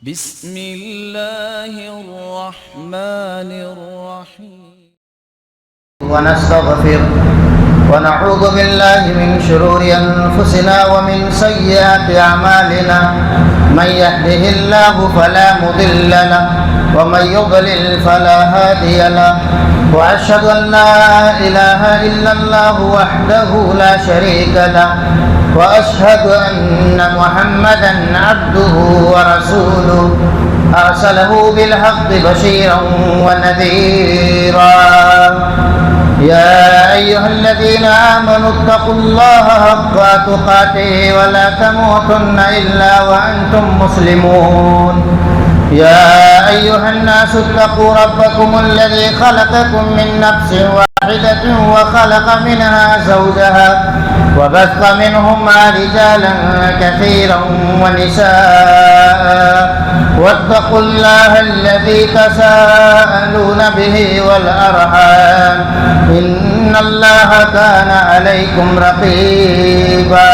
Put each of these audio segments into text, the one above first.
بسم الله الرحمن الرحيم ونستغفر ونعوذ بالله من شرور أنفسنا ومن سيئات أعمالنا من يهده الله فلا مضل له ومن يضلل فلا هادي له وأشهد أن لا إله إلا الله وحده لا شريك له وأشهد أن محمدا عبده ورسوله أرسله بالحق بشيرا ونذيرا يا أيها الذين آمنوا اتقوا الله حق تقاته ولا تموتن إلا وأنتم مسلمون يا أيها الناس اتقوا ربكم الذي خلقكم من نفس واحدة وخلق منها زوجها وبث منهما رجالا كثيرا ونساء واتقوا الله الذي تساءلون به والأرحام إن الله كان عليكم رقيبا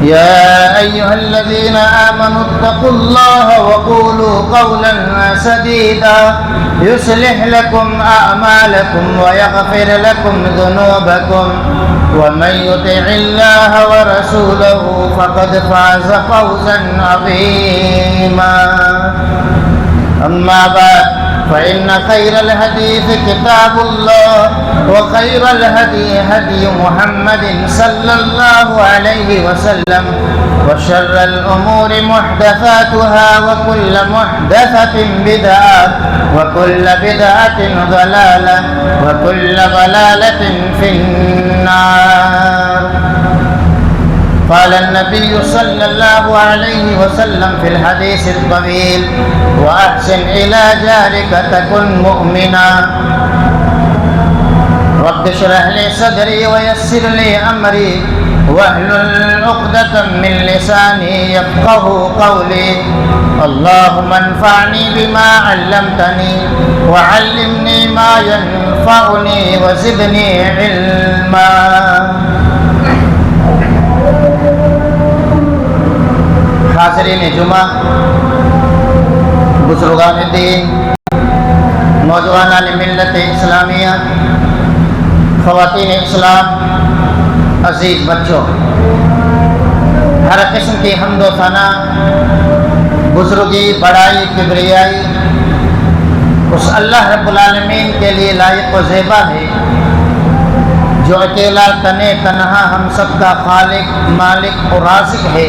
يا أيها الذين آمنوا اتقوا الله وقولوا قولا سديدا يصلح لكم أعمالكم ويغفر لكم ذنوبكم ومن يطع الله ورسوله فقد فاز فوزا عظيما أما بعد فإن خير الحديث كتاب الله وخير الهدي هدي محمد صلى الله عليه وسلم وشر الأمور محدثاتها وكل محدثة بدعة وكل بدعة ضلالة وكل ضلالة في النار. قال النبي صلى الله عليه وسلم في الحديث الطويل وأحسن إلى جارك تكن مؤمنا. رب اشرح لي صدري ويسر لي أمري واحلل عقدة من لساني يفقه قولي. اللهم انفعني بما علمتني وعلمني ما ينفعني وزدني علما. حاضرین جمعہ، بزرگان دین، نوجوانان ملت اسلامیہ، خواتین اسلام، عزیز بچوں، ہر قسم کی حمد و ثنا، بزرگی، بڑائی، کبریائی اس اللہ رب العالمین کے لیے لائق و زیبا ہے جو اکیلا تنے تنہا ہم سب کا خالق، مالک اور رازق ہے.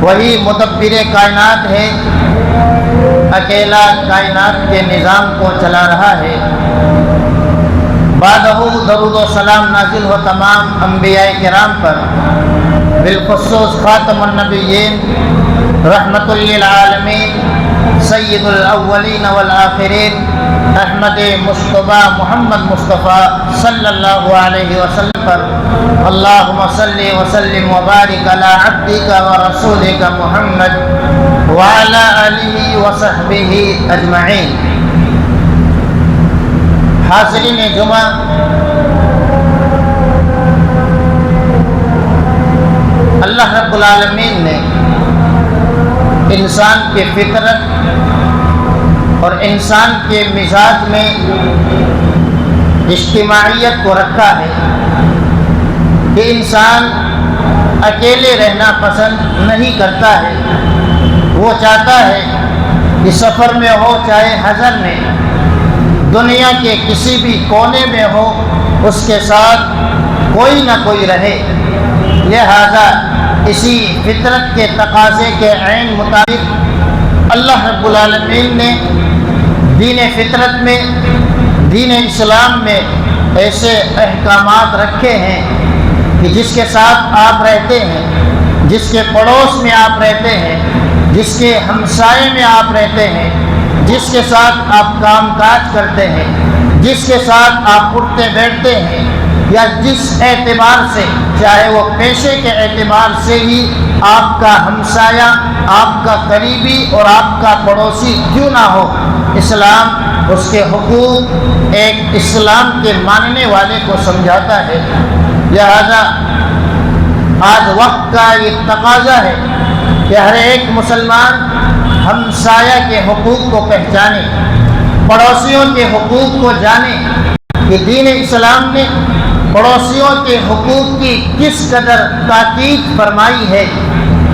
وہی مدبر کائنات ہے، اکیلا کائنات کے نظام کو چلا رہا ہے. بعدہ درود و سلام نازل ہو تمام انبیاء کرام پر، بالخصوص خاتم النبیین، رحمت للعالمین، سید الاولین والآخرین، احمد مصطفیٰ محمد مصطفیٰ صلی اللہ علیہ وسلم پر. اللہم صلی وسلم وبارک علی عبدک ورسولک محمد وعلی آلہ وصحبہ اجمعین. حاضرین جمعہ، اللہ رب العالمین نے انسان کی فطرت اور انسان کے مزاج میں اجتماعیت کو رکھا ہے کہ انسان اکیلے رہنا پسند نہیں کرتا ہے. وہ چاہتا ہے کہ سفر میں ہو چاہے حضر میں، دنیا کے کسی بھی کونے میں ہو، اس کے ساتھ کوئی نہ کوئی رہے. لہذا اسی فطرت کے تقاضے کے عین مطابق اللہ رب العالمین نے دین فطرت میں، دین اسلام میں ایسے احکامات رکھے ہیں کہ جس کے ساتھ آپ رہتے ہیں، جس کے پڑوس میں آپ رہتے ہیں، جس کے ہمسائے میں آپ رہتے ہیں، جس کے ساتھ آپ کام کاج کرتے ہیں، جس کے ساتھ آپ اٹھتے بیٹھتے ہیں، یا جس اعتبار سے، چاہے وہ پیشے کے اعتبار سے ہی آپ کا ہمسایہ، آپ کا قریبی اور آپ کا پڑوسی کیوں نہ ہو، اسلام اس کے حقوق ایک اسلام کے ماننے والے کو سمجھاتا ہے. لہذا آج وقت کا یہ تقاضا ہے کہ ہر ایک مسلمان ہمسایہ کے حقوق کو پہچانے، پڑوسیوں کے حقوق کو جانے کہ دین اسلام نے پڑوسیوں کے حقوق کی کس قدر تاکید فرمائی ہے،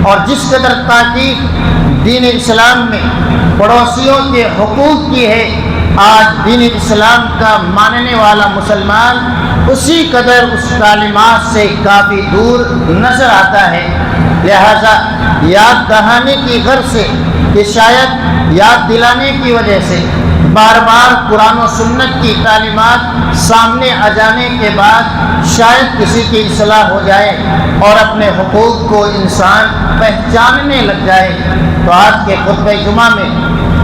اور جس قدر تاکید دین اسلام میں پڑوسیوں کے حقوق کی ہے، آج دین اسلام کا ماننے والا مسلمان اسی قدر اس تعلیمات سے کافی دور نظر آتا ہے۔ لہذا یاد دہانے کی غرض سے کہ شاید یاد دلانے کی وجہ سے بار بار قرآن و سنت کی تعلیمات سامنے آ جانے کے بعد شاید کسی کی اصلاح ہو جائے اور اپنے حقوق کو انسان پہچاننے لگ جائے، تو آج کے خطبہ جمعہ میں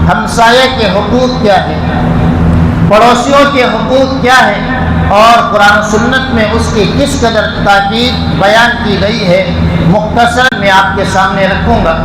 ہمسایہ کے حقوق کیا ہے، پڑوسیوں کے حقوق کیا ہے، اور قرآن و سنت میں اس کی کس قدر تاکید بیان کی گئی ہے، مختصر میں آپ کے سامنے رکھوں گا۔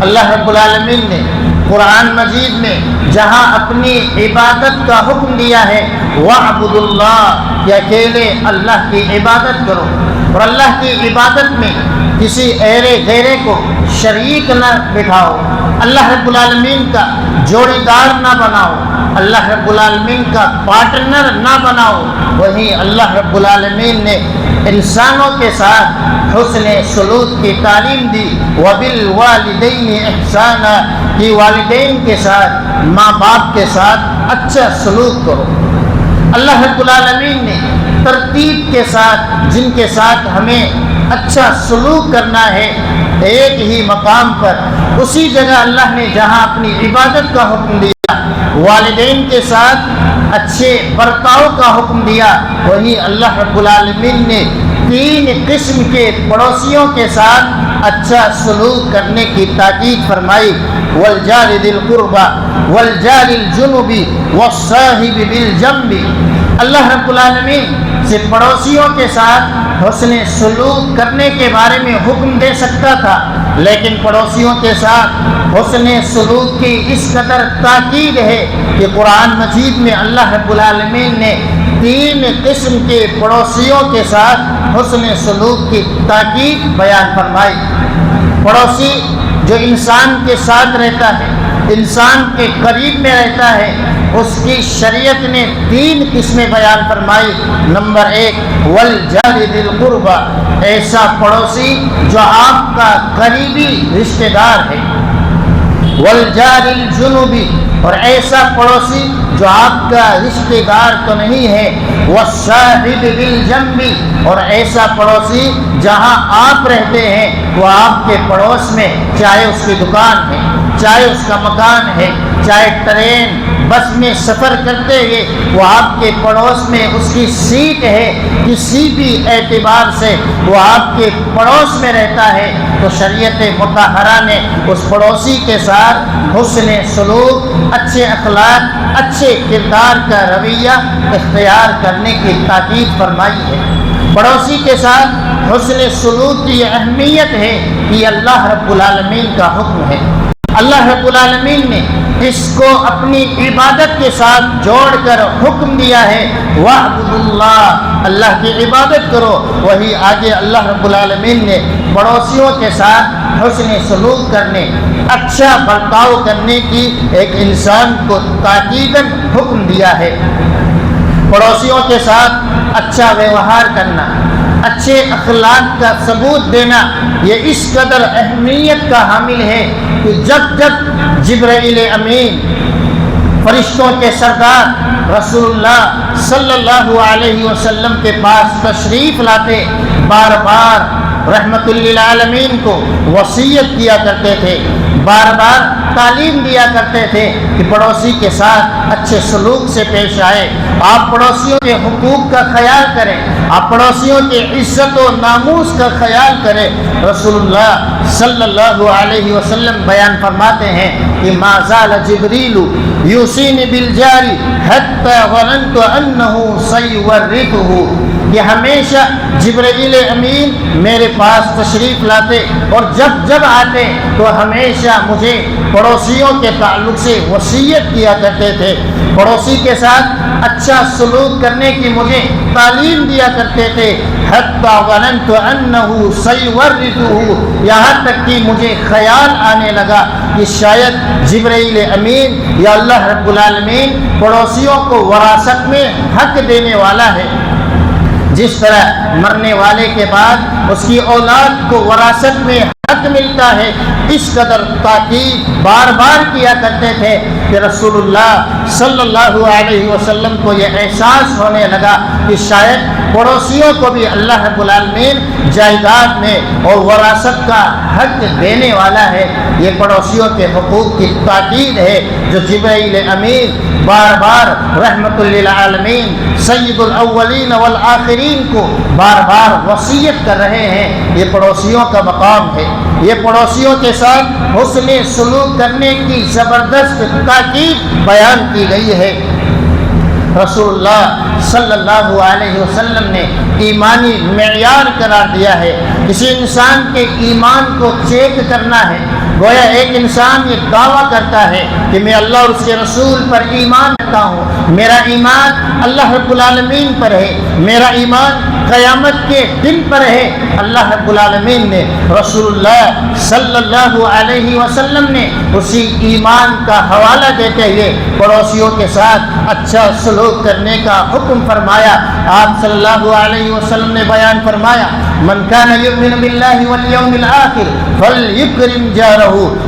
اللہ رب العالمین نے قرآن مجید میں جہاں اپنی عبادت کا حکم دیا ہے، وَاعْبُدُوا اللَّهَ، کہ اکیلے اللہ کی عبادت کرو، اور اللہ کی عبادت میں کسی غیرے کو شریک نہ بٹھاؤ، اللہ رب العالمین کا جوڑی دار نہ بناؤ، اللہ رب العالمین کا پارٹنر نہ بناؤ۔ وہیں اللہ رب العالمین نے انسانوں کے ساتھ حسن سلوک کی تعلیم دی، وَبِالْوَالِدَيْنِ إِحْسَانًا، کہ والدین کے ساتھ، ماں باپ کے ساتھ اچھا سلوک کرو۔ اللہ رب العالمین نے ترتیب کے ساتھ جن کے ساتھ ہمیں اچھا سلوک کرنا ہے، ایک ہی مقام پر اسی جگہ اللہ نے جہاں اپنی عبادت کا حکم دیا، والدین کے ساتھ اچھے برتاؤ کا حکم دیا، وہیں اللہ رب العالمین نے 3 قسم کے پڑوسیوں کے ساتھ اچھا سلوک کرنے کی تاکید فرمائی، والجار ذی القربى والجار الجنب والصاحب بالجنب۔ اللہ رب العالمین سے پڑوسیوں کے ساتھ حسن سلوک کرنے کے بارے میں حکم دے سکتا تھا، لیکن پڑوسیوں کے ساتھ حسن سلوک کی اس قدر تاکید ہے کہ قرآن مجید میں اللہ رب العالمین نے 3 قسم کے پڑوسیوں کے ساتھ حسن سلوک کی تاکید بیان فرمائی۔ پڑوسی جو انسان کے ساتھ رہتا ہے، انسان کے قریب میں رہتا ہے، اس کی شریعت نے 3 قسمیں بیان فرمائی۔ نمبر 1، والجار ذی القربى، ایسا پڑوسی جو آپ کا قریبی رشتہ دار ہے، والجار الجنب، اور ایسا پڑوسی جو آپ کا رشتہ دار تو نہیں ہے، والصاحب بالجنب، اور ایسا پڑوسی جہاں آپ رہتے ہیں وہ آپ کے پڑوس میں، چاہے اس کی دکان ہے، چاہے اس کا مکان ہے، چاہے ٹرین بس میں سفر کرتے ہوئے وہ آپ کے پڑوس میں اس کی سیٹ ہے، کسی بھی اعتبار سے وہ آپ کے پڑوس میں رہتا ہے، تو شریعت مطہرہ نے اس پڑوسی کے ساتھ حسن سلوک، اچھے اخلاق، اچھے کردار کا رویہ اختیار کرنے کی تاکید فرمائی ہے۔ پڑوسی کے ساتھ حسن سلوک کی اہمیت ہے کہ اللہ رب العالمین کا حکم ہے۔ اللہ رب العالمین نے اس کو اپنی عبادت کے ساتھ جوڑ کر حکم دیا ہے، وَاعْبُدُوا اللَّهَ، اللہ کی عبادت کرو۔ وہی آگے اللہ رب العالمین نے پڑوسیوں کے ساتھ حسن سلوک کرنے، اچھا برتاؤ کرنے کی ایک انسان کو تاکیداً حکم دیا ہے۔ پڑوسیوں کے ساتھ اچھا ویوہار کرنا، اچھے اخلاق کا ثبوت دینا، یہ اس قدر اہمیت کا حامل ہے کہ جب جب جبرائیل امین، فرشتوں کے سردار رسول اللہ صلی اللہ علیہ وسلم کے پاس تشریف لاتے، بار بار رحمت للعالمین کو وصیت کیا کرتے تھے، بار بار تعلیم دیا کرتے تھے کہ پڑوسی کے ساتھ اچھے سلوک سے پیش آئے، آپ پڑوسیوں کے حقوق کا خیال کریں، آپ پڑوسیوں کی عزت و ناموس کا خیال کریں۔ رسول اللہ صلی اللہ علیہ وسلم بیان فرماتے ہیں کہ ما زال جبریل یوصینی بالجار حتی ظننت انہ سیورثہ، کہ ہمیشہ جبرائیل امین میرے پاس تشریف لاتے اور جب جب آتے تو ہمیشہ مجھے پڑوسیوں کے تعلق سے وصیت کیا کرتے تھے، پڑوسی کے ساتھ اچھا سلوک کرنے کی مجھے تعلیم دیا کرتے تھے، حتی ظننت انہ سیورثہ، یہاں تک کہ مجھے خیال آنے لگا کہ شاید جبرائیل امین یا اللہ رب العالمین پڑوسیوں کو وراثت میں حق دینے والا ہے۔ جس طرح مرنے والے کے بعد اس کی اولاد کو وراثت میں حق ملتا ہے، اس قدر تاکید بار بار کیا کرتے تھے کہ رسول اللہ صلی اللہ علیہ وسلم کو یہ احساس ہونے لگا کہ شاید پڑوسیوں کو بھی اللہ رب العالمین جائیداد میں اور وراثت کا حق دینے والا ہے۔ یہ پڑوسیوں کے حقوق کی تاکید ہے جو جبرائیل امین بار بار رحمت للعالمین سید الاولین والآخرین کو بار بار وصیت کر رہے ہیں۔ یہ پڑوسیوں کا مقام ہے، یہ پڑوسیوں کے ساتھ حسن سلوک کرنے کی زبردست تاکید بیان کی گئی ہے۔ رسول اللہ صلی اللہ علیہ وسلم نے ایمانی معیار قرار دیا ہے۔ کسی انسان کے ایمان کو چیک کرنا ہے، گویا ایک انسان یہ دعویٰ کرتا ہے کہ میں اللہ اور اس کے رسول پر ایمان رکھتا ہوں، میرا ایمان اللہ رب العالمین پر ہے، میرا ایمان قیامت کے دن پر ہے۔ اللہ رب العالمین نے رسول اللہ صلی اللہ علیہ وسلم نے اسی ایمان کا حوالہ دیتے ہوئے پڑوسیوں کے ساتھ اچھا سلوک کرنے کا حکم فرمایا۔ آپ صلی اللہ علیہ وسلم نے بیان فرمایا من کان یؤمن باللہ والیوم الآخر فلیکرم جارہ،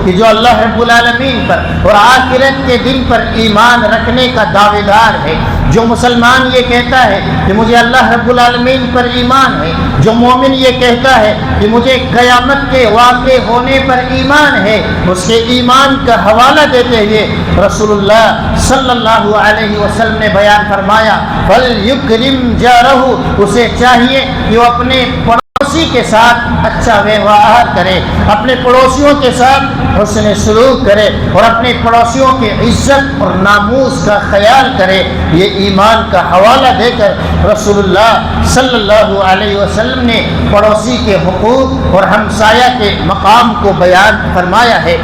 کہ جو اللہ رب العالمین پر اور آخرت کے دن پر ایمان رکھنے کا دعوے دار ہے، جو مسلمان یہ کہتا ہے کہ مجھے اللہ رب العالمین پر ایمان ہے، جو مومن یہ کہتا ہے کہ مجھے قیامت کے واقع ہونے پر ایمان ہے، اس کے ایمان کا حوالہ دیتے ہوئے رسول اللہ صلی اللہ علیہ وسلم نے بیان فرمایا فَلْيُكْرِمْ جَارَهُ، اسے چاہیے کہ وہ اپنے پڑوسی کے ساتھ اچھا ویوہار کرے، اپنے پڑوسیوں کے ساتھ حسن سلوک کرے اور اپنے پڑوسیوں کی عزت اور ناموس کا خیال کرے۔ یہ ایمان کا حوالہ دے کر رسول اللہ صلی اللہ علیہ وسلم نے پڑوسی کے حقوق اور ہمسایہ کے مقام کو بیان فرمایا ہے۔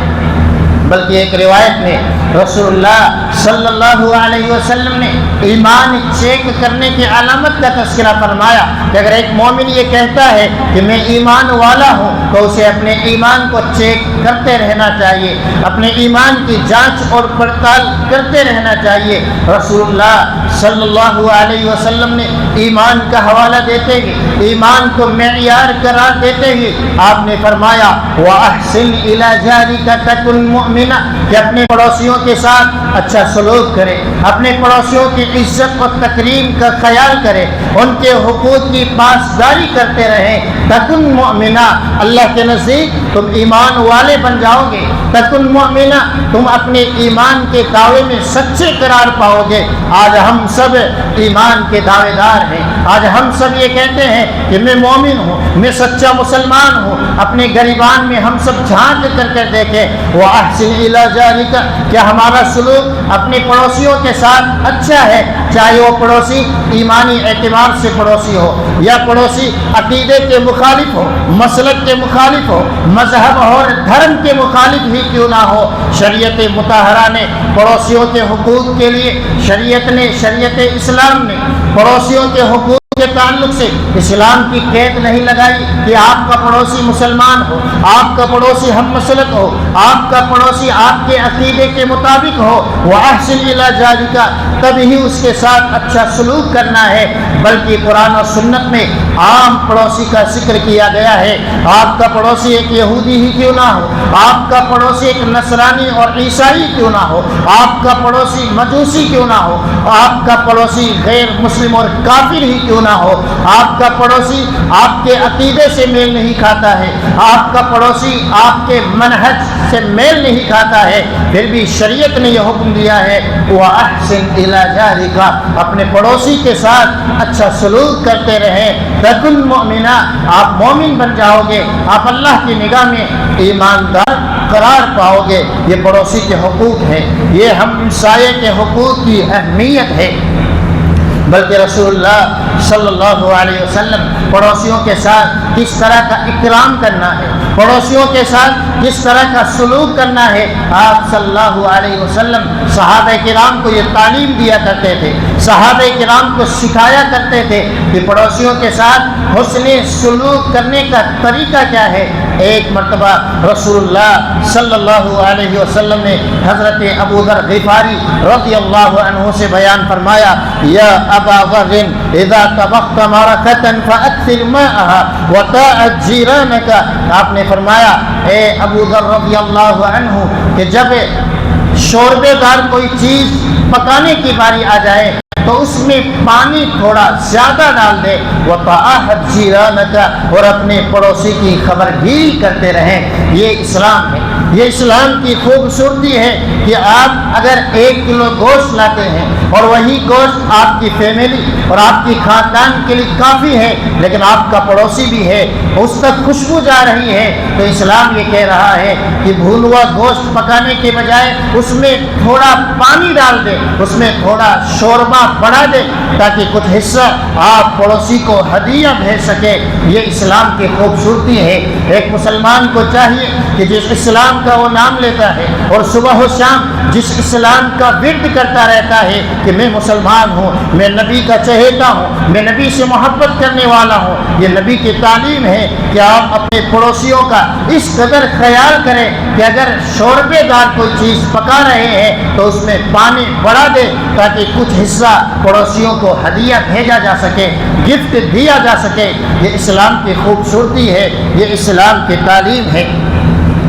بلکہ ایک روایت میں رسول اللہ صلی اللہ علیہ وسلم نے ایمان چیک کرنے کی علامت کا تذکرہ فرمایا کہ اگر ایک مومن یہ کہتا ہے کہ میں ایمان والا ہوں تو اسے اپنے ایمان کو چیک کرتے رہنا چاہیے، اپنے ایمان کی جانچ اور پڑتال کرتے رہنا چاہیے۔ رسول اللہ صلی اللہ علیہ وسلم نے ایمان کا حوالہ دیتے ہوئے ایمان کو معیار قرار دیتے ہوئے آپ نے فرمایا وَأَحْسِنْ إِلَى جَارِكَ تَكُنْ مُؤْمِنًا، کہ اپنے پڑوسیوں کے ساتھ اچھا سلوک کرے، اپنے پڑوسیوں کی عزت اور تکریم کا خیال کرے، ان کے حقوق کی پاسداری کرتے رہیں۔ تکن مؤمنہ، اللہ کے نزدیک تم ایمان والے بن جاؤ گے۔ تکن مؤمنہ، تم اپنے ایمان کے دعوے میں سچے قرار پاؤ گے۔ آج ہم سب ایمان کے دعوے دار ہیں، آج ہم سب یہ کہتے ہیں کہ میں مومن ہوں، میں سچا مسلمان ہوں۔ اپنے گریبان میں ہم سب جھانک کر دیکھیں وَأَحْسِنْ إِلَى جَارِكَ، کیا ہمارا سلوک اپنے پڑوسیوں کے ساتھ اچھا ہے، چاہے وہ پڑوسی ایمانی اعتبار سے پڑوسی ہو یا پڑوسی عقیدے کے مخالف ہو، مسلک کے مخالف ہو، مذہب اور دھرم کے مخالف ہی کیوں نہ ہو۔ شریعت مطہرہ نے پڑوسیوں کے حقوق کے لیے شریعت اسلام نے پڑوسیوں کے حقوق کے تعلق سے اسلام کی قید نہیں لگائی کہ آپ کا پڑوسی مسلمان ہو، آپ کا پڑوسی ہم مسلک ہو، آپ کا پڑوسی آپ کے عقیدے کے مطابق ہو۔ وَأَحْسِنْ إِلَى جَارِكَ، تبھی اس کے ساتھ اچھا سلوک کرنا ہے۔ بلکہ قرآن و سنت میں عام پڑوسی کا ذکر کیا گیا ہے۔ آپ کا پڑوسی ایک یہودی ہی کیوں نہ ہو، آپ کا پڑوسی ایک نصرانی اور عیسائی کیوں نہ ہو، آپ کا پڑوسی مجوسی کیوں نہ ہو، آپ کا پڑوسی غیر مسلم اور کافر ہی کیوں نہ ہو، آپ کا پڑوسی آپ کے عقیدے سے میل نہیں کھاتا ہے، آپ کا پڑوسی آپ کے منہج سے میل نہیں کھاتا ہے، پھر بھی شریعت نے یہ حکم دیا ہے وَأَحْسِنْ إِلَى جَارِكَ، اپنے پڑوسی کے ساتھ اچھا سلوک کرتے رہیں۔ تَكُنْ مُؤْمِنًا، آپ مومن بن جاؤ گے، آپ اللہ کی نگاہ میں ایماندار قرار پاؤ گے۔ یہ پڑوسی کے حقوق ہے، یہ ہمسایہ کے حقوق کی اہمیت ہے۔ بلکہ رسول اللہ صلی اللہ علیہ وسلم پڑوسیوں کے ساتھ کس طرح کا اکرام کرنا ہے، پڑوسیوں کے ساتھ کس طرح کا سلوک کرنا ہے، آپ صلی اللہ علیہ وسلم صحابہ کرام کو یہ تعلیم دیا کرتے تھے۔ صحابہ کرام کو سکھایا کرتے تھے کہ پڑوسیوں کے ساتھ حسن سلوک کرنے کا طریقہ کیا ہے۔ ایک مرتبہ رسول اللہ صلی اللہ علیہ وسلم نے حضرت ابو ذر غفاری رضی اللہ عنہ سے بیان فرمایا، یا ابا ذر اذا طبخت مرقۃ فاکثر ماءها وطاعت جیرانک۔ آپ نے فرمایا اے ابو ذر رضی اللہ عنہ کہ جب شوربے دار کوئی چیز پکانے کی باری آ جائے تو اس میں پانی تھوڑا زیادہ ڈال دے، وَطَاعَتْ جِيرَانَكَ، اور اپنے پڑوسی کی خبر گیری کرتے رہیں۔ یہ اسلام ہے، یہ اسلام کی خوبصورتی ہے کہ آپ اگر 1 کلو گوشت لاتے ہیں اور وہی گوشت آپ کی فیملی اور آپ کی خاندان کے لیے کافی ہے، لیکن آپ کا پڑوسی بھی ہے، اس تک خوشبو جا رہی ہے، تو اسلام یہ کہہ رہا ہے کہ بھونا ہوا گوشت پکانے کے بجائے اس میں تھوڑا پانی ڈال دے، اس میں تھوڑا شوربہ بڑھا دے تاکہ کچھ حصہ آپ پڑوسی کو ہدیہ بھیج سکے۔ یہ اسلام کی خوبصورتی ہے۔ ایک مسلمان کو چاہیے کہ جس اسلام کا وہ نام لیتا ہے اور صبح و شام جس اسلام کا ورد کرتا رہتا ہے کہ میں مسلمان ہوں، میں نبی کا چہیتا ہوں، میں نبی سے محبت کرنے والا ہوں، یہ نبی کی تعلیم ہے کہ آپ اپنے پڑوسیوں کا اس قدر خیال کریں کہ اگر شوربے دار کوئی چیز پکا رہے ہیں تو اس میں پانی بڑھا دے تاکہ کچھ حصہ پڑوسیوں کو ہدیہ بھیجا جا سکے، گفٹ دیا جا سکے۔ یہ اسلام کی خوبصورتی ہے، یہ اسلام کی تعلیم ہے۔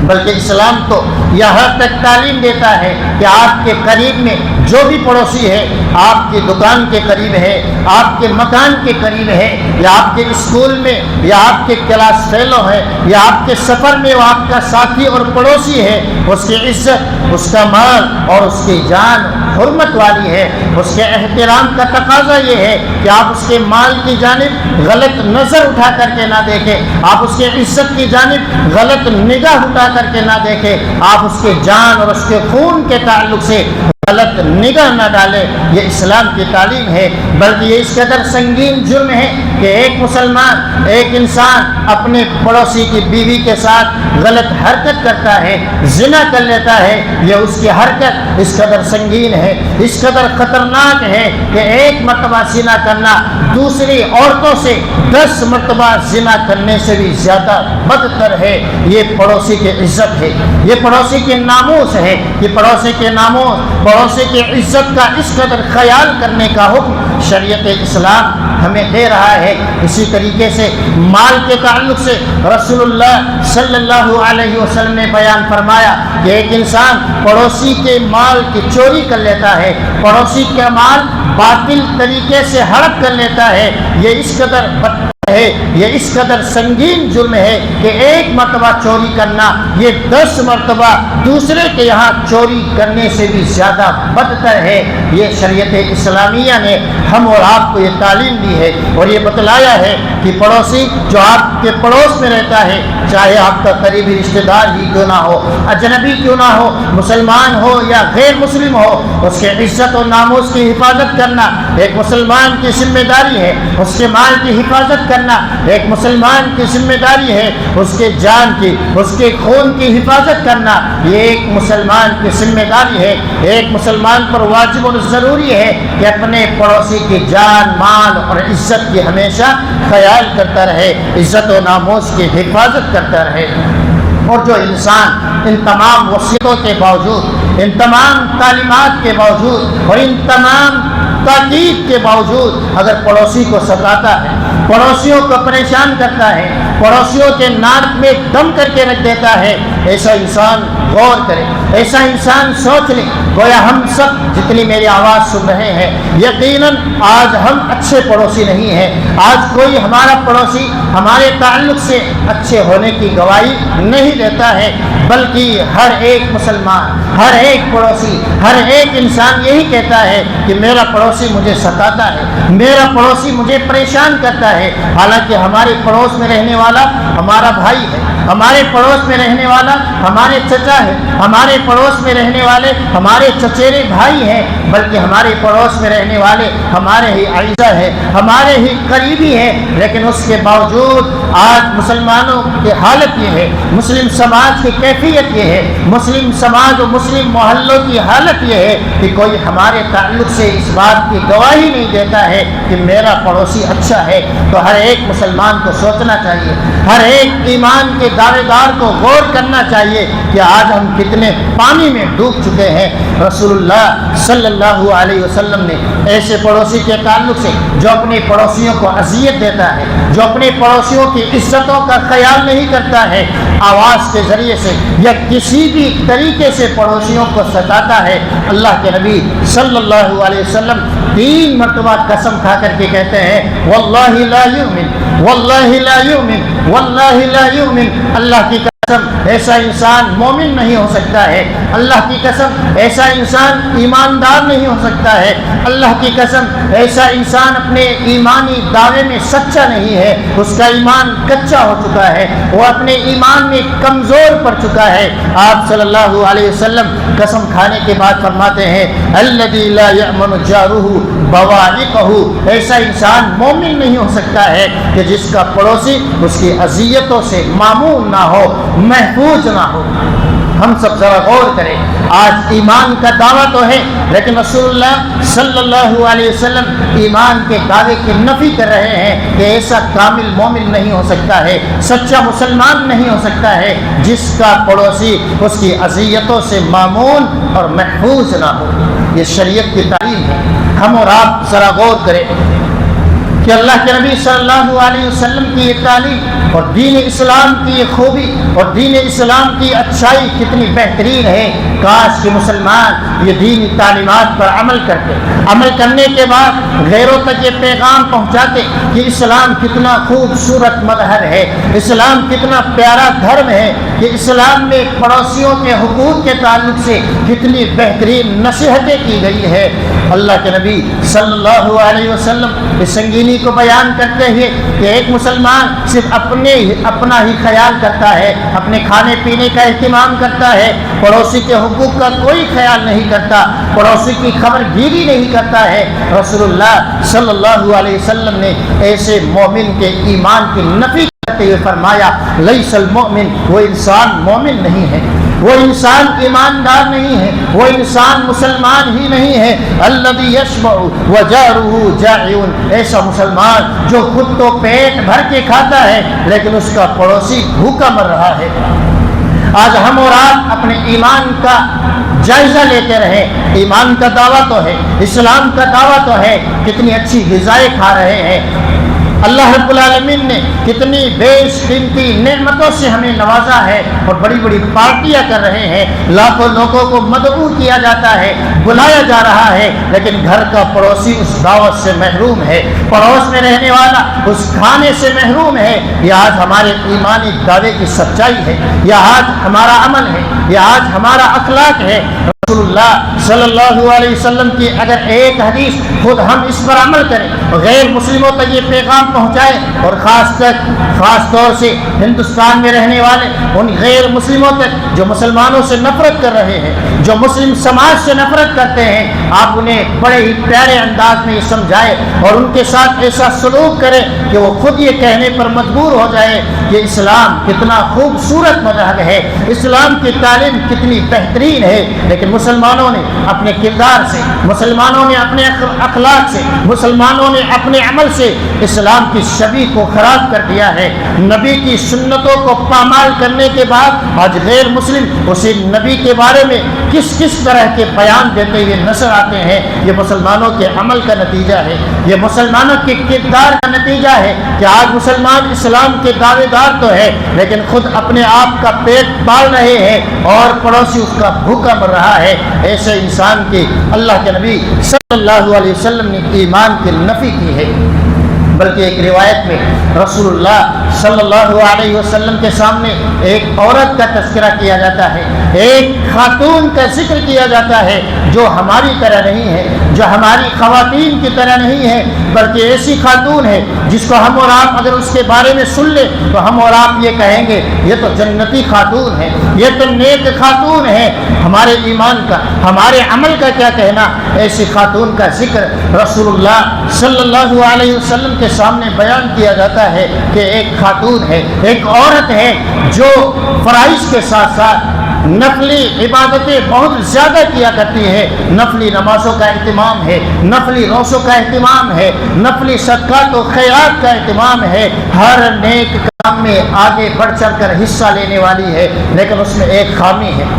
بلکہ اسلام تو یہاں تک تعلیم دیتا ہے کہ آپ کے قریب میں جو بھی پڑوسی ہے، آپ کی دکان کے قریب ہے، آپ کے مکان کے قریب ہے، یا آپ کے اسکول میں، یا آپ کے کلاس فیلو ہے، یا آپ کے سفر میں وہ آپ کا ساتھی اور پڑوسی ہے، اس کی عزت، اس کا مال اور اس کی جان حرمت والی ہے۔ اس کے احترام کا تقاضا یہ ہے کہ آپ اس کے مال کی جانب غلط نظر اٹھا کر کے نہ دیکھیں، آپ اس کے عزت کی جانب غلط نگاہ اٹھا کر کے نہ دیکھیں، آپ اس کے جان اور اس کے خون کے تعلق سے غلط نگاہ نہ ڈالے۔ یہ اسلام کی تعلیم ہے۔ بلکہ یہ اس قدر سنگین جرم ہے کہ ایک مسلمان، ایک انسان اپنے پڑوسی کی بیوی کے ساتھ غلط حرکت کرتا ہے، زنا کر لیتا ہے، یہ اس کی حرکت اس قدر سنگین ہے، اس قدر خطرناک ہے کہ ایک مرتبہ زنا کرنا دوسری عورتوں سے 10 مرتبہ زنا کرنے سے بھی زیادہ بدتر ہے۔ یہ پڑوسی کی عزت ہے، یہ پڑوسی کے ناموس ہے، یہ پڑوسی کے ناموس، پڑوسی کی عزت کا اس قدر خیال کرنے کا حکم شریعت اسلام ہمیں دے رہا ہے۔ اسی طریقے سے مال کے تعلق سے رسول اللہ صلی اللہ علیہ وسلم نے بیان فرمایا کہ ایک انسان پڑوسی کے مال کی چوری کر لیتا ہے، پڑوسی کا مال باطل طریقے سے ہڑپ کر لیتا ہے، یہ اس قدر ہے، یہ اس قدر سنگین جرم ہے کہ ایک مرتبہ چوری کرنا یہ 10 مرتبہ دوسرے کے یہاں چوری کرنے سے بھی زیادہ بدتر ہے۔ یہ شریعت اسلامیہ نے ہم اور آپ کو یہ تعلیم دی ہے اور یہ بتلایا ہے کہ پڑوسی جو آپ کے پڑوس میں رہتا ہے، چاہے آپ کا قریبی رشتہ دار ہی کیوں نہ ہو، اجنبی کیوں نہ ہو، مسلمان ہو یا غیر مسلم ہو، اس کے عزت و ناموس کی حفاظت کرنا ایک مسلمان کی ذمہ داری ہے۔ اس کے مال کی حفاظت کرنا ایک مسلمان کی ذمہ داری ہے، اس کے جان کی، اس کے خون کی حفاظت کرنا یہ ایک مسلمان کی ذمہ داری ہے۔ ایک مسلمان پر واجب اور ضروری ہے کہ اپنے پڑوسی کی جان، مال اور عزت کی ہمیشہ خیال کرتا رہے، عزت و ناموس کی حفاظت کرتا رہے۔ اور جو انسان ان تمام وصیتوں کے باوجود، ان تمام تعلیمات کے باوجود اور ان تمام تاکید کے باوجود اگر پڑوسی کو ستاتا ہے، پڑوسیوں کو پریشان کرتا ہے، پڑوسیوں کے ناک میں دم کر کے رکھ دیتا ہے، ایسا انسان غور کرے، ایسا انسان سوچ لے۔ گویا ہم سب جتنی میری آواز سن رہے ہیں یقیناً آج ہم اچھے پڑوسی نہیں ہیں، آج کوئی ہمارا پڑوسی ہمارے تعلق سے اچھے ہونے کی گواہی نہیں دیتا ہے، بلکہ ہر ایک مسلمان، ہر ایک پڑوسی، ہر ایک انسان یہی کہتا ہے کہ میرا پڑوسی مجھے ستاتا ہے، میرا پڑوسی مجھے پریشان کرتا ہے، حالانکہ ہمارے پڑوس میں رہنے والا ہمارا بھائی ہے، ہمارے پڑوس میں رہنے والا ہمارے چچا ہے، ہمارے پڑوس میں رہنے والے ہمارے چچیرے بھائی ہیں، بلکہ ہمارے پڑوس میں رہنے والے ہمارے ہی اعزا ہیں، ہمارے ہی قریبی ہیں، لیکن اس کے باوجود آج مسلمانوں کی حالت یہ ہے، مسلم سماج کی کیفیت یہ ہے، مسلم سماج و مسلم محلوں کی حالت یہ ہے کہ کوئی ہمارے تعلق سے اس بات کی گواہی نہیں دیتا ہے کہ میرا پڑوسی اچھا ہے۔ تو ہر ایک مسلمان کو سوچنا چاہیے، ہر ایک ایمان کے دعوے دار کو غور کرنا چاہیے کہ آج ہم کتنے پانی میں ڈوب چکے ہیں۔ رسول اللہ صلی اللہ علیہ وسلم نے ایسے پڑوسی کے تعلق سے جو اپنے پڑوسیوں کو اذیت دیتا ہے، جو اپنے پڑوسیوں کی عزتوں کا خیال نہیں کرتا ہے، آواز کے ذریعے سے یا کسی بھی طریقے سے پڑوسیوں کو ستاتا ہے، اللہ کے نبی صلی اللہ علیہ وسلم 3 مرتبہ قسم کھا کر کے کہتے ہیں واللہ لا یؤمن، واللہ لا یؤمن، واللہ لا یؤمن، اللہ کی قسم ایسا انسان مومن نہیں ہو سکتا ہے، اللہ کی قسم ایسا انسان ایماندار نہیں ہو سکتا ہے، اللہ کی قسم ایسا انسان اپنے ایمانی دعوے میں سچا نہیں ہے، اس کا ایمان کچا ہو چکا ہے، وہ اپنے ایمان میں کمزور پڑ چکا ہے۔ آپ صلی اللہ علیہ وسلم قسم کھانے کے بعد فرماتے ہیں الذی لا یأمن جارہ بوائقہ، ایسا انسان مومن نہیں ہو سکتا ہے کہ جس کا پڑوسی اس کی اذیتوں سے مامون نہ ہو، محفوظ نہ ہو۔ ہم سب ذرا غور کریں، آج ایمان کا دعویٰ تو ہے لیکن رسول اللہ صلی اللہ علیہ وسلم ایمان کے دعوے کی نفی کر رہے ہیں کہ ایسا کامل مومن نہیں ہو سکتا ہے، سچا مسلمان نہیں ہو سکتا ہے جس کا پڑوسی اس کی اذیتوں سے مامون اور محفوظ نہ ہو۔ یہ شریعت کی تعلیم ہے۔ ہم اور آپ ذرا غور کریں کہ اللہ کے نبی صلی اللہ علیہ وسلم کی یہ تعلیم اور دین اسلام کی یہ خوبی اور دین اسلام کی اچھائی کتنی بہترین ہے۔ کاش کہ مسلمان یہ دینی تعلیمات پر عمل کرتے، عمل کرنے کے بعد غیروں تک یہ پیغام پہنچاتے کہ اسلام کتنا خوبصورت مظہر ہے، اسلام کتنا پیارا دھرم ہے، کہ اسلام میں پڑوسیوں کے حقوق کے تعلق سے کتنی بہترین نصیحتیں کی گئی ہے۔ اللہ کے نبی صلی اللہ علیہ وسلم اس سنگینی کو بیان کرتے ہوئے کہ ایک مسلمان صرف اپنا ہی خیال کرتا ہے، اپنے کھانے پینے کا اہتمام کرتا ہے، پڑوسی کے حقوق کا کوئی خیال نہیں کرتا، پڑوسی کی خبر گیری نہیں کرتا ہے، رسول اللہ صلی اللہ علیہ وسلم نے ایسے مومن کے ایمان کی نفی کرتے ہوئے فرمایا لیس المؤمن، وہ انسان مومن نہیں ہے، وہ انسان ایماندار نہیں ہے، وہ انسان مسلمان ہی نہیں ہے، الذی یشبع وجارہ جائع، ایسا مسلمان جو خود تو پیٹ بھر کے کھاتا ہے لیکن اس کا پڑوسی بھوکا مر رہا ہے۔ آج ہم اور آپ اپنے ایمان کا جائزہ لیتے رہیں، ایمان کا دعویٰ تو ہے، اسلام کا دعویٰ تو ہے، کتنی اچھی غذائیں کھا رہے ہیں، اللہ رب العالمین نے کتنی بیش قیمتی نعمتوں سے ہمیں نوازا ہے اور بڑی بڑی پارٹیاں کر رہے ہیں، لاکھوں لوگوں کو مدعو کیا جاتا ہے، بلایا جا رہا ہے، لیکن گھر کا پڑوسی اس دعوت سے محروم ہے، پڑوس میں رہنے والا اس کھانے سے محروم ہے۔ یہ آج ہمارے ایمانی دعوے کی سچائی ہے، یہ آج ہمارا عمل ہے، یہ آج ہمارا اخلاق ہے۔ رسول اللہ صلی اللہ علیہ وسلم کی اگر ایک حدیث خود ہم اس پر عمل کریں، غیر مسلموں تک یہ پیغام پہنچائے، اور خاص طور سے ہندوستان میں رہنے والے ان غیر مسلموں تک جو مسلمانوں سے نفرت کر رہے ہیں، جو مسلم سماج سے نفرت کرتے ہیں، آپ انہیں بڑے ہی پیارے انداز میں یہ سمجھائے اور ان کے ساتھ ایسا سلوک کریں کہ وہ خود یہ کہنے پر مجبور ہو جائے کہ اسلام کتنا خوبصورت مذہب ہے، اسلام کی تعلیم کتنی بہترین ہے، لیکن مسلمانوں نے اپنے کردار سے، مسلمانوں نے اپنے اخلاق سے، مسلمانوں نے اپنے عمل سے اسلام کی شبیہ کو خراب کر دیا ہے۔ نبی کی سنتوں کو پامال کرنے کے بعد آج غیر مسلم اسی نبی کے بارے میں کس طرح کے بیان دیتے ہوئے نظر آتے ہیں۔ یہ مسلمانوں کے عمل کا نتیجہ ہے، یہ مسلمانوں کے کردار کا نتیجہ ہے کہ آج مسلمان اسلام کے دعوے دار تو ہے لیکن خود اپنے آپ کا پیٹ پال رہے ہیں اور پڑوسی اس کا بھوکا مر رہا ہے۔ ایسے انسان کی اللہ کے نبی صلی اللہ علیہ وسلم نے ایمان کی نفی کی ہے، بلکہ ایک روایت میں رسول اللہ صلی اللہ علیہ وسلم کے سامنے ایک عورت کا تذکرہ کیا جاتا ہے، ایک خاتون کا ذکر کیا جاتا ہے جو ہماری طرح نہیں ہے، جو ہماری خواتین کی طرح نہیں ہے، بلکہ ایسی خاتون ہے جس کو ہم اور آپ اگر اس کے بارے میں سن لیں تو ہم اور آپ یہ کہیں گے یہ تو جنتی خاتون ہے، یہ تو نیک خاتون ہے۔ ہمارے ایمان کا، ہمارے عمل کا کیا کہنا، ایسی خاتون کا ذکر رسول اللہ صلی اللہ علیہ وسلم کے سامنے بیان کیا جاتا ہے کہ ایک خاتون ہے، ایک عورت ہے جو فرائض کے ساتھ ساتھ نفلی عبادتیں بہت زیادہ کیا کرتی ہے، نفلی نمازوں کا اہتمام ہے، نفلی روزوں کا اہتمام ہے، نفلی صدقات و خیرات کا اہتمام ہے، ہر نیک کام میں آگے بڑھ چڑھ کر حصہ لینے والی ہے، لیکن اس میں ایک خامی ہے،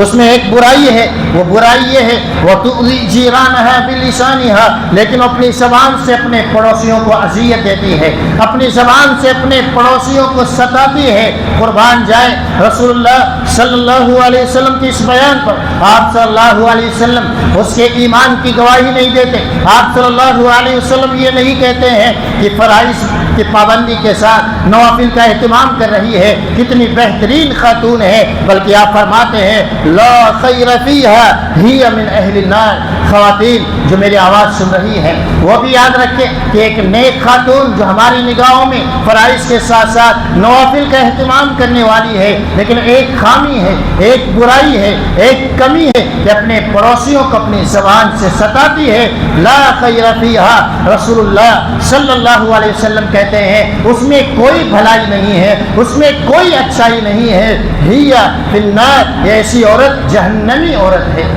اس میں ایک برائی ہے۔ وہ برائی یہ ہے وَتُؤْذِي جِيرَانَهَا بِلِسَانِهَا، لیکن اپنی زبان سے اپنے پڑوسیوں کو اذیت دیتی ہے، اپنی زبان سے اپنے پڑوسیوں کو ستاتی ہے۔ قربان جائے رسول اللہ صلی اللہ علیہ وسلم کی اس بیان پر، آپ صلی اللہ علیہ وسلم اس کے ایمان کی گواہی نہیں دیتے، آپ صلی اللہ علیہ وسلم یہ نہیں کہتے ہیں کہ فرائض کی پابندی کے ساتھ نوافل کا اہتمام کر رہی ہے، کتنی بہترین خاتون ہے، بلکہ آپ فرماتے ہیں لا خیر فیہا ہی من اہل النار۔ خواتین جو میری آواز سن رہی ہیں وہ بھی یاد رکھیں کہ ایک نیک خاتون جو ہماری نگاہوں میں فرائض کے ساتھ ساتھ نوافل کا اہتمام کرنے والی ہے، لیکن ایک خامی ہے، ایک برائی ہے، ایک کمی ہے کہ اپنے پڑوسیوں کو اپنی زبان سے ستاتی ہے۔ لا خیر فیہا، رسول اللہ صلی اللہ علیہ وسلم کہتے ہیں اس میں کوئی بھلائی نہیں ہے، اس میں کوئی اچھائی نہیں ہے، ہی فی النار، یہ ایسی عورت جہنمی عورت ہے۔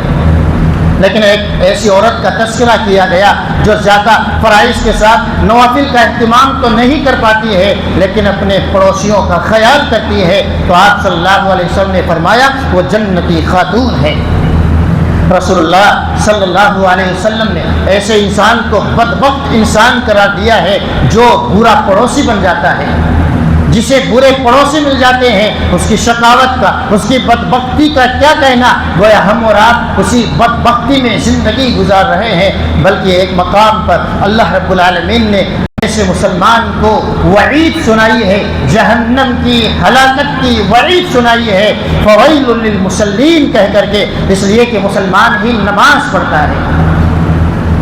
لیکن ایک ایسی عورت کا تذکرہ کیا گیا جو زیادہ فرائض کے ساتھ نوافل کا اہتمام تو نہیں کر پاتی ہے لیکن اپنے پڑوسیوں کا خیال کرتی ہے، تو آپ صلی اللہ علیہ وسلم نے فرمایا وہ جنتی خاتون ہے۔ رسول اللہ صلی اللہ علیہ وسلم نے ایسے انسان کو بدبخت انسان قرار دیا ہے جو برا پڑوسی بن جاتا ہے۔ جسے برے پڑوسی مل جاتے ہیں اس کی شقاوت کا، اس کی بدبختی کا کیا کہنا، گویا ہم اور آپ اسی بدبختی میں زندگی گزار رہے ہیں۔ بلکہ ایک مقام پر اللہ رب العالمین نے ایسے مسلمان کو وعید سنائی ہے، جہنم کی ہلاکت کی وعید سنائی ہے، فویل للمصلین کہہ کر کے، اس لیے کہ مسلمان ہی نماز پڑھتا ہے۔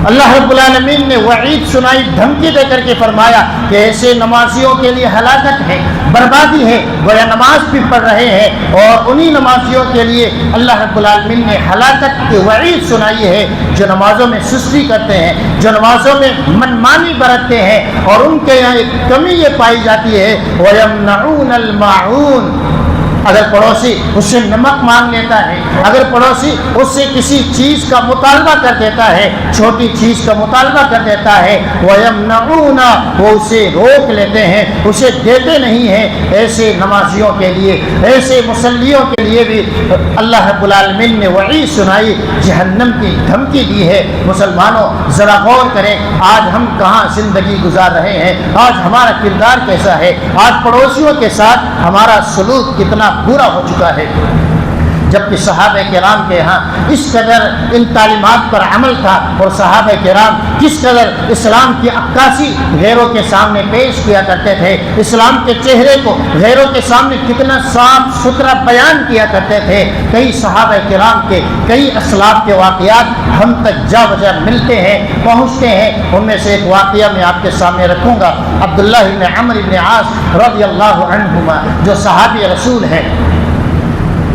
اللہ رب العالمین نے وعید سنائی، دھمکی دے کر کے فرمایا کہ ایسے نمازیوں کے لیے ہلاکت ہے، بربادی ہے، گویا نماز بھی پڑھ رہے ہیں اور انہی نمازیوں کے لیے اللہ رب العالمین نے ہلاکت کی وعید سنائی ہے جو نمازوں میں سستی کرتے ہیں، جو نمازوں میں منمانی برتتے ہیں، اور ان کے یہاں ایک کمی یہ پائی جاتی ہے وَيَمْنَعُونَ الْمَاعُونَ۔ اگر پڑوسی اس سے نمک مانگ لیتا ہے، اگر پڑوسی اس سے کسی چیز کا مطالبہ کر دیتا ہے، چھوٹی چیز کا مطالبہ کر دیتا ہے، وَيَمْنَعُونَ، وہ اسے روک لیتے ہیں، اسے دیتے نہیں ہیں۔ ایسے نمازیوں کے لیے، ایسے مصلیوں کے لیے بھی اللہ رب العالمین نے وعید سنائی، جہنم کی دھمکی دی ہے۔ مسلمانوں ذرا غور کریں آج ہم کہاں زندگی گزار رہے ہیں، آج ہمارا کردار کیسا ہے، آج پڑوسیوں کے ساتھ ہمارا سلوک کتنا برا ہو چکا ہے۔ جبکہ صحابہ کرام کے ہاں اس قدر ان تعلیمات پر عمل تھا، اور صحابہ کرام کس قدر اسلام کی عکاسی غیروں کے سامنے پیش کیا کرتے تھے، اسلام کے چہرے کو غیروں کے سامنے کتنا صاف ستھرا بیان کیا کرتے تھے۔ کئی صحابہ کرام کے، کئی اسلاف کے واقعات ہم تک جا بجا ملتے ہیں، پہنچتے ہیں۔ ان میں سے ایک واقعہ میں آپ کے سامنے رکھوں گا۔ عبداللہ بن عمرو بن عاص رضی اللہ عنہما جو صحابی رسول ہیں،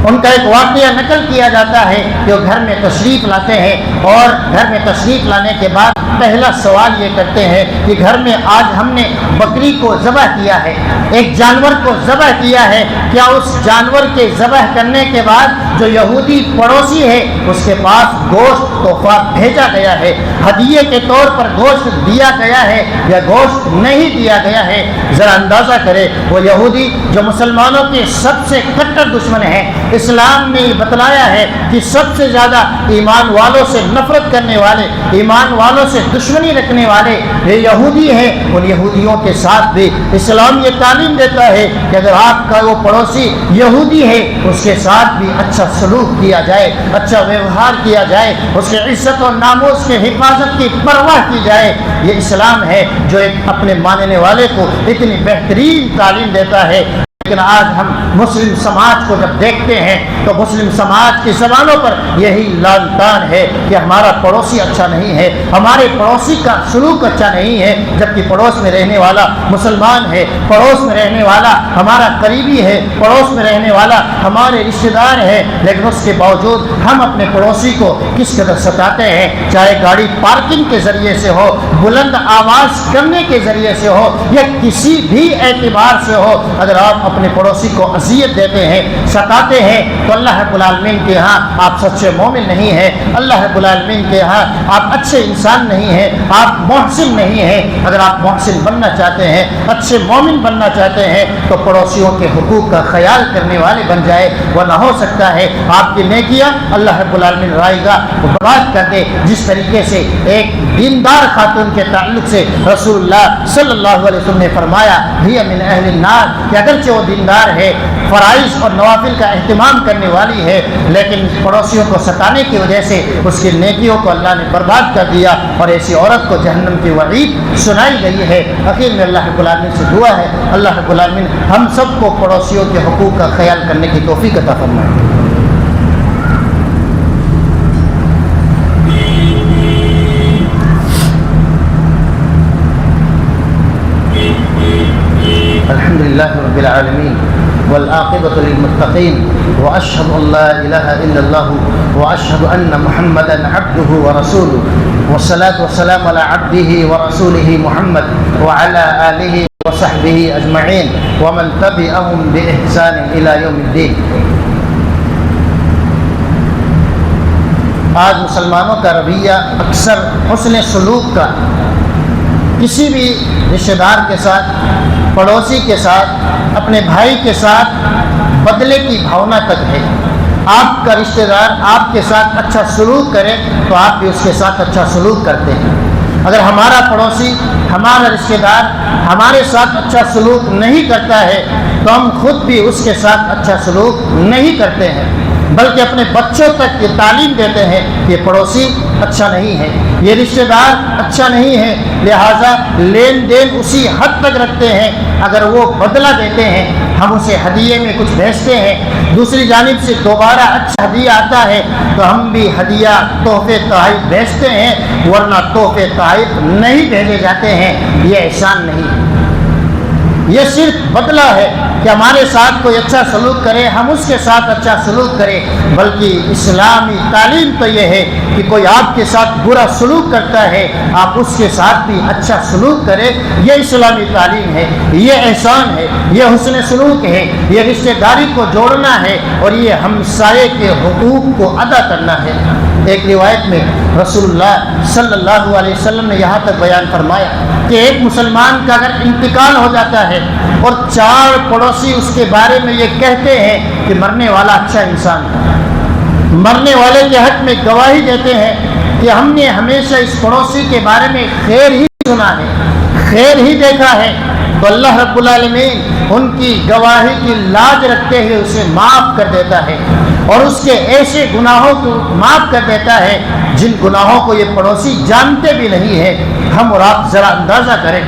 ان کا ایک واقعہ نقل کیا جاتا ہے کہ وہ گھر میں تشریف لاتے ہیں، اور گھر میں تشریف لانے کے بعد پہلا سوال یہ کرتے ہیں کہ گھر میں آج ہم نے بکری کو ذبح کیا ہے، ایک جانور کو ذبح کیا ہے، کیا اس جانور کے ذبح کرنے کے بعد جو یہودی پڑوسی ہے اس کے پاس گوشت تحفہ بھیجا گیا ہے، ہدیے کے طور پر گوشت دیا گیا ہے یا گوشت نہیں دیا گیا ہے؟ ذرا اندازہ کرے وہ یہودی جو مسلمانوں کے سب سے کٹر دشمن ہیں، اسلام نے بتلایا ہے کہ سب سے زیادہ ایمان والوں سے نفرت کرنے والے، ایمان والوں سے دشمنی رکھنے والے یہ یہودی ہیں۔ ان یہودیوں کے ساتھ بھی اسلام یہ تعلیم دیتا ہے کہ اگر آپ کا وہ پڑوسی یہودی ہے اس کے ساتھ بھی اچھا سلوک کیا جائے، اچھا ویوہار کیا جائے، اس کی عزت اور ناموس کے حفاظت کی پرواہ کی جائے۔ یہ اسلام ہے جو ایک اپنے ماننے والے کو اتنی بہترین تعلیم دیتا ہے۔ لیکن آج ہم مسلم سماج کو جب دیکھتے ہیں تو مسلم سماج کی زبانوں پر یہی لعن طعن ہے کہ ہمارا پڑوسی اچھا نہیں ہے، ہمارے پڑوسی کا سلوک اچھا نہیں ہے، جبکہ پڑوس میں رہنے والا مسلمان ہے، پڑوس میں رہنے والا ہمارا قریبی ہے، پڑوس میں رہنے والا ہمارے رشتہ دار ہے، لیکن اس کے باوجود ہم اپنے پڑوسی کو کس قدر ستاتے ہیں، چاہے گاڑی پارکنگ کے ذریعے سے ہو، بلند آواز کرنے کے ذریعے سے ہو یا کسی بھی اعتبار سے ہو۔ اگر آپ اپنے پڑوسی کو اذیت دیتے ہیں، ستاتے ہیں، تو اللہ رب العالمین کے ہاں آپ سچے مومن نہیں ہیں، اللہ رب العالمین کے ہاں آپ اچھے انسان نہیں ہیں، آپ محسن نہیں ہیں۔ اگر آپ محسن بننا چاہتے ہیں، اچھے مومن بننا چاہتے ہیں تو پڑوسیوں کے حقوق کا خیال کرنے والے بن جائے، ورنہ ہو سکتا ہے آپ کی نیکیاں اللہ رب العالمین رائے گا برباد کر دے۔ جس طریقے سے ایک دیندار خاتون کے تعلق سے رسول اللہ صلی اللہ علیہ وسلم نے فرمایا ہی من اہل النار، کہ اگرچہ وہ دیندار ہے، فرائض اور نوافل کا اہتمام کرنے والی ہے، لیکن پڑوسیوں کو ستانے کی وجہ سے اس کی نیکیوں کو اللہ نے برباد کر دیا، اور ایسی عورت کو جہنم کی وعید سنائی گئی ہے۔ اخیر میں اللہ رب العالمین سے دعا ہے اللہ رب العالمین ہم سب کو پڑوسیوں کے حقوق کا خیال کرنے کی توفیق عطا فرمائے۔ الحمد لله رب العالمين والعاقبة للمتقين وأشهد أن لا إله إلا الله وأشهد أن محمدا عبده ورسوله والصلاة والسلام على عبده ورسوله محمد وعلى آله وصحبه أجمعين ومن تبعهم بإحسان إلى يوم الدين۔ آج مسلمانوں کا رویہ اکثر حسن سلوک کا، کسی بھی رشتہ دار کے ساتھ، پڑوسی کے ساتھ، اپنے بھائی کے ساتھ بدلے کی بھاونا تک ہے۔ آپ کا رشتہ دار آپ کے ساتھ اچھا سلوک کرے تو آپ بھی اس کے ساتھ اچھا سلوک کرتے ہیں۔ اگر ہمارا پڑوسی، ہمارا رشتہ دار ہمارے ساتھ اچھا سلوک نہیں کرتا ہے تو ہم خود بھی اس کے ساتھ اچھا سلوک نہیں کرتے ہیں، بلکہ اپنے بچوں تک یہ تعلیم دیتے ہیں کہ یہ پڑوسی اچھا نہیں ہے، یہ رشتہ دار اچھا نہیں ہے، لہٰذا لین دین اسی حد تک رکھتے ہیں۔ اگر وہ بدلہ دیتے ہیں، ہم اسے ہدیے میں کچھ بھیجتے ہیں، دوسری جانب سے دوبارہ اچھا ہدیہ آتا ہے تو ہم بھی ہدیہ تحفے تحائف بھیجتے ہیں، ورنہ تحفے تحائف نہیں بھیجے جاتے ہیں۔ یہ احسان نہیں، یہ صرف بدلہ ہے کہ ہمارے ساتھ کوئی اچھا سلوک کرے، ہم اس کے ساتھ اچھا سلوک کریں، بلکہ اسلامی تعلیم تو یہ ہے کہ کوئی آپ کے ساتھ برا سلوک کرتا ہے آپ اس کے ساتھ بھی اچھا سلوک کریں۔ یہ اسلامی تعلیم ہے، یہ احسان ہے، یہ حسن سلوک ہے، یہ رشتہ داری کو جوڑنا ہے اور یہ ہمسائے کے حقوق کو ادا کرنا ہے۔ ایک روایت میں رسول اللہ صلی اللہ علیہ وسلم نے یہاں تک بیان فرمایا کہ ایک مسلمان کا اگر انتقال ہو جاتا ہے اور 4 پڑوسی اس کے بارے میں یہ کہتے ہیں کہ مرنے والا اچھا انسان تھا، مرنے والے کے حق میں گواہی دیتے ہیں کہ ہم نے ہمیشہ اس پڑوسی کے بارے میں خیر ہی سنا ہے، خیر ہی دیکھا ہے، تو اللہ رب العالمین ان کی گواہی کی لاج رکھتے ہوئے اسے معاف کر دیتا ہے اور اس کے ایسے گناہوں کو معاف کر دیتا ہے جن گناہوں کو یہ پڑوسی جانتے بھی نہیں ہے۔ ہم اور آپ ذرا اندازہ کریں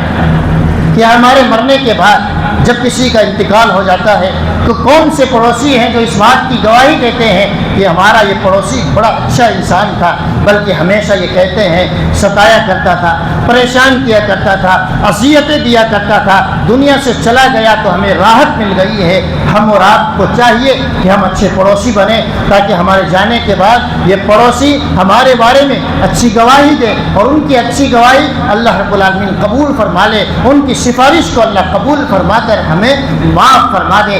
کہ ہمارے مرنے کے بعد جب کسی کا انتقال ہو جاتا ہے تو کون سے پڑوسی ہیں جو اس بات کی گواہی دیتے ہیں کہ ہمارا یہ پڑوسی بڑا اچھا انسان تھا، بلکہ ہمیشہ یہ کہتے ہیں ستایا کرتا تھا، پریشان کیا کرتا تھا، اذیتیں دیا کرتا تھا، دنیا سے چلا گیا تو ہمیں راحت مل گئی ہے۔ ہم اور آپ کو چاہیے کہ ہم اچھے پڑوسی بنیں تاکہ ہمارے جانے کے بعد یہ پڑوسی ہمارے بارے میں اچھی گواہی دے اور ان کی اچھی گواہی اللہ رب العالمین قبول فرما لے، ان کی سفارش کو اللہ قبول فرما کر ہمیں معاف فرما دے۔